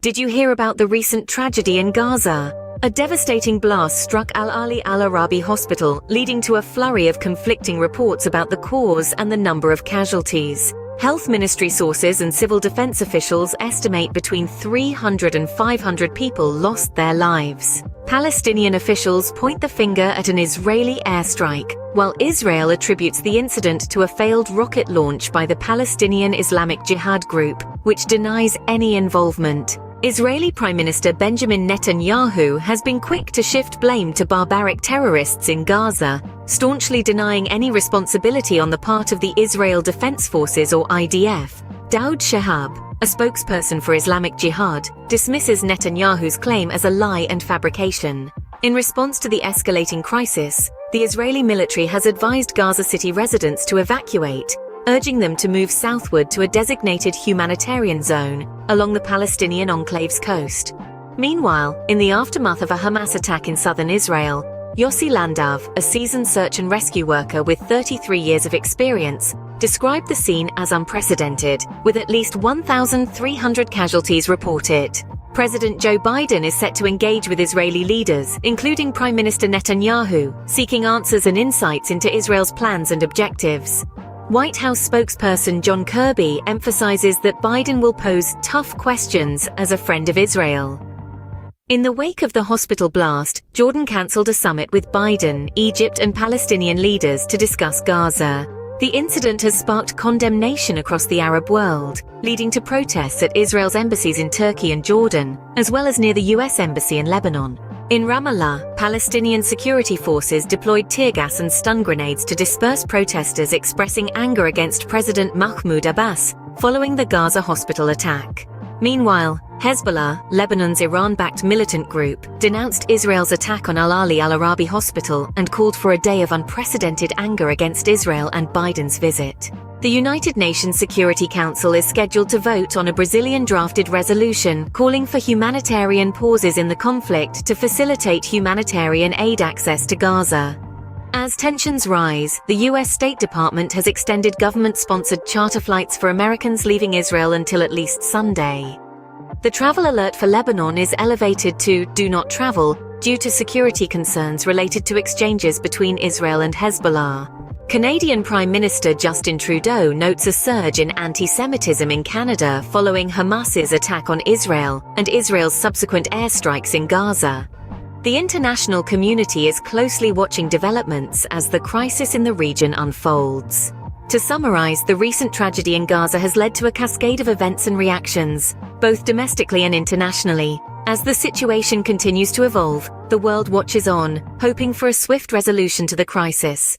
Did you hear about the recent tragedy in Gaza? A devastating blast struck Al-Ali Al-Arabi Hospital, leading to a flurry of conflicting reports about the cause and the number of casualties. Health ministry sources and civil defense officials estimate between 300 and 500 people lost their lives. Palestinian officials point the finger at an Israeli airstrike, while Israel attributes the incident to a failed rocket launch by the Palestinian Islamic Jihad group, which denies any involvement. Israeli Prime Minister Benjamin Netanyahu has been quick to shift blame to barbaric terrorists in Gaza, staunchly denying any responsibility on the part of the Israel Defense Forces or IDF. Daoud Shahab, a spokesperson for Islamic Jihad, dismisses Netanyahu's claim as a lie and fabrication. In response to the escalating crisis, the Israeli military has advised Gaza City residents to evacuate, urging them to move southward to a designated humanitarian zone along the Palestinian enclave's coast. Meanwhile, in the aftermath of a Hamas attack in southern Israel, Yossi Landav, a seasoned search and rescue worker with 33 years of experience, described the scene as unprecedented, with at least 1,300 casualties reported. President Joe Biden is set to engage with Israeli leaders, including Prime Minister Netanyahu, seeking answers and insights into Israel's plans and objectives. White House spokesperson John Kirby emphasizes that Biden will pose tough questions as a friend of Israel. In the wake of the hospital blast, Jordan cancelled a summit with Biden, Egypt, and Palestinian leaders to discuss Gaza. The incident has sparked condemnation across the Arab world, leading to protests at Israel's embassies in Turkey and Jordan, as well as near the U.S. Embassy in Lebanon. In Ramallah, Palestinian security forces deployed tear gas and stun grenades to disperse protesters expressing anger against President Mahmoud Abbas following the Gaza hospital attack. Meanwhile, Hezbollah, Lebanon's Iran-backed militant group, denounced Israel's attack on Al-Ali Al-Arabi Hospital and called for a day of unprecedented anger against Israel and Biden's visit. The United Nations Security Council is scheduled to vote on a Brazilian-drafted resolution calling for humanitarian pauses in the conflict to facilitate humanitarian aid access to Gaza. As tensions rise, the U.S. State Department has extended government-sponsored charter flights for Americans leaving Israel until at least Sunday. The travel alert for Lebanon is elevated to "Do Not Travel" due to security concerns related to exchanges between Israel and Hezbollah. Canadian Prime Minister Justin Trudeau notes a surge in anti-Semitism in Canada following Hamas's attack on Israel and Israel's subsequent airstrikes in Gaza. The international community is closely watching developments as the crisis in the region unfolds. To summarize, the recent tragedy in Gaza has led to a cascade of events and reactions, both domestically and internationally. As the situation continues to evolve, the world watches on, hoping for a swift resolution to the crisis.